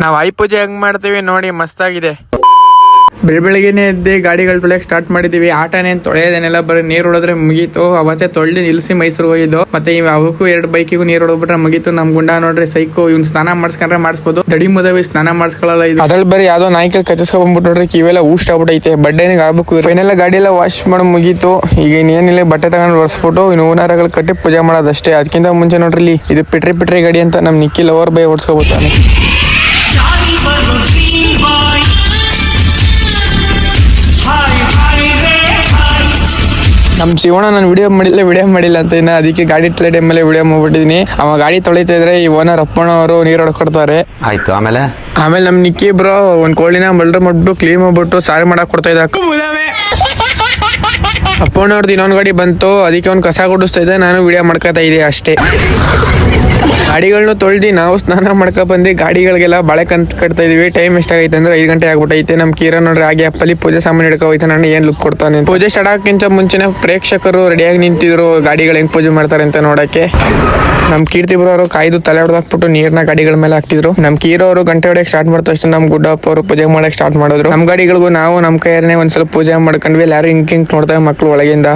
ನಾವು ಆಯ್ ಪೂಜೆ ಹೆಂಗ್ ಮಾಡ್ತೀವಿ ನೋಡಿ, ಮಸ್ತಾಗಿದೆ. ಬೆಳಗ್ಗೆನೆ ಎದ್ದೆ ಗಾಡಿಗಳು ತೊಳೆಯಕ್ಕೆ ಸ್ಟಾರ್ಟ್ ಮಾಡಿದೀವಿ. ಆಟನೇ ತೊಳೆಯೋದೇನೆಲ್ಲ ಬರೀ ನೀರು ಹೊಡೋದ್ರೆ ಮುಗೀತು. ಅವತ್ತೇ ತೊಳೆದು ನಿಲ್ಸಿ ಮೈಸೂರು ಹೋಗಿದ್ದು. ಮತ್ತೆ ಅವಕ್ಕೂ 2 ಬೈಕಿಗೂ ನೀರು ಹೊಡೋಬಿಟ್ರೆ ಮುಗೀತು. ನಮ್ ಗುಂಡ ನೋಡ್ರಿ ಸೈಕೋ, ಇವ್ನು ಸ್ನಾನ ಮಾಡಿಸ್ಕೊಂಡ್ರೆ ಮಾಡಿಸ್ಬೋದು, ದಡಿ ಮುದವಿ ಸ್ನಾನ ಮಾಡಿಸ್ಕೊಳ್ಳಲ್ಲ. ಇದು ಅದ್ರಲ್ಲಿ ಬರೀ ಯಾವ್ದೋ ನಾಯ್ಕಲ್ ಕಚ್ಚಿಸ್ಕೊಂಡ್ ಬಂದ್ಬಿಟ್ಟು ನೋಡ್ರಿ ಕಿವೆಲ್ಲ ಊಷ್ಟ ಆಗ್ಬಿಟ್ಟೈತೆ. ಬಡ್ಡೆನಿಗೆ ಆಗ್ಬೇಕು. ಫೈನಲ್ ಗಾಡಿ ಎಲ್ಲ ವಾಶ್ ಮಾಡಿ ಮುಗೀತು. ಈಗ ಇನ್ನೇನಿಲ್ಲ, ಬಟ್ಟೆ ತಗೊಂಡು ಒರೆಸ್ಬಿಟ್ಟು ಇನ್ನು ಹೂನಾರಗಳು ಕಟ್ಟಿ ಪೂಜೆ ಮಾಡೋದಷ್ಟೇ. ಅದಕ್ಕಿಂತ ಮುಂಚೆ ನೋಡ್ರಿ ಇದು ಪಿಟ್ರಿ ಗಾಡಿ ಅಂತ ನಮ್ ನಿಖಿಲ್ ಓವರ್ ಬೈ ಓಡಿಸ್ಕೊಬೋತಾನೆ. ನಮ್ ಶಿವಣ್ಣ ನಾನು ವಿಡಿಯೋ ಮಾಡಿಲ್ಲ ಅಂತ ಇನ್ನ ಅದಕ್ಕೆ ಗಾಡಿ ತೊಳೆ ಟೈಮಲ್ಲಿ ವಿಡಿಯೋ ಮಾಡ್ಬಿಟ್ಟಿದೀನಿ. ಅವ ಗಾಡಿ ತೊಳಿತಾ ಇದ್ರೆ ಈ ಓನರ್ ಅಪ್ಪಣ್ಣ ಅವರು ನೀರು ಹೊಡ್ಕೊಡ್ತಾರೆ. ಆಯ್ತು. ಆಮೇಲೆ ನಮ್ ನಿಕ್ಕಿ ಬ್ರೋ ಒಂದ್ ಕೋಳಿನ ಮಲ್ಡ್ರ್ ಮಾಡ್ಬಿಟ್ಟು ಕ್ಲೀನ್ ಮಾಡ್ಬಿಟ್ಟು ಸಾರಿ ಮಾಡಕ್ ಕೊಡ್ತಾ ಇದ್ದ. ಅಪ್ಪಣ್ಣವ್ರದ್ದು ಇನ್ನೊಂದು ಗಾಡಿ ಬಂತು, ಅದಕ್ಕೆ ಅವ್ನು ಕಸ ಗುಡಿಸ್ತಾ ಇದ್ದೆ, ನಾನು ವಿಡಿಯೋ ಮಾಡ್ಕೊತಾ ಇದ್ದೆ ಅಷ್ಟೇ. ಗಾಡಿಗಳನ್ನ ತೊಳ್ದು ನಾವು ಸ್ನಾನ ಮಾಡ್ಕೊ ಬಂದು ಗಾಡಿಗಳಿಗೆಲ್ಲ ಬಾಳೆ ಕಂತ ಕಟ್ತಾ ಇದೀವಿ. ಟೈಮ್ ಎಷ್ಟಾಗೈತೆ ಅಂದ್ರೆ 5 ಗಂಟೆ ಆಗ್ಬಿಟ್ಟೈತೆ. ನಮ್ ಕಿರಣ್ ನೋಡ್ರಿ ಹಾಗೆ ಅಪ್ಪಲ್ಲಿ ಪೂಜೆ ಸಾಮಾನು ಹಿಡ್ಕೊ ಹೋಯ್ತು. ನಾನು ಏನ್ ಲುಕ್ ಕೊಡ್ತಾನೆ. ಪೂಜೆ ಸ್ಟಾರ್ಟ್ ಆಗಕ್ಕಿಂತ ಮುಂಚೆನೆ ಪ್ರೇಕ್ಷಕರು ರೆಡಿಯಾಗಿ ನಿಂತಿದ್ರು ಗಾಡಿಗಳು ಹೆಂಗ್ ಪೂಜೆ ಮಾಡ್ತಾರೆ ಅಂತ ನೋಡಕ್ಕೆ. ನಮ್ ಕೀರ್ತಿ ಬ್ರೋ ಅವರು ಕಾಯ್ದು ತಲೆ ಹೊಡೆದಾಕ್ಬಿಟ್ಟು ನೀರ್ನ ಗಾಡಿಗಳ ಮೇಲೆ ಹಾಕ್ತಿದ್ರು. ನಮ್ ಕೀರೋ ಅವರು ಗಂಟೆ ಹೊಡೆಯಕ್ಕೆ ಸ್ಟಾರ್ಟ್ ಮಾಡ್ತಾ ಅಷ್ಟೇ ನಮ್ ಗುಡ್ಡಪ್ಪ ಅವರು ಪೂಜೆ ಮಾಡಕ್ ಸ್ಟಾರ್ಟ್ ಮಾಡಿದ್ರು. ನಮ್ ಗಾಡಿಗಳಿಗೂ ನಾವು ನಮ್ ಕೈಯನ್ನೇ ಒಂದ್ಸಲ ಪೂಜೆ ಮಾಡ್ಕೊಂಡ್ವಿ. ಎಲ್ಲಾರು ಹಿಂಗ್ ನೋಡ್ತಾರೆ ಮಕ್ಳು ಒಳಗಿಂದ.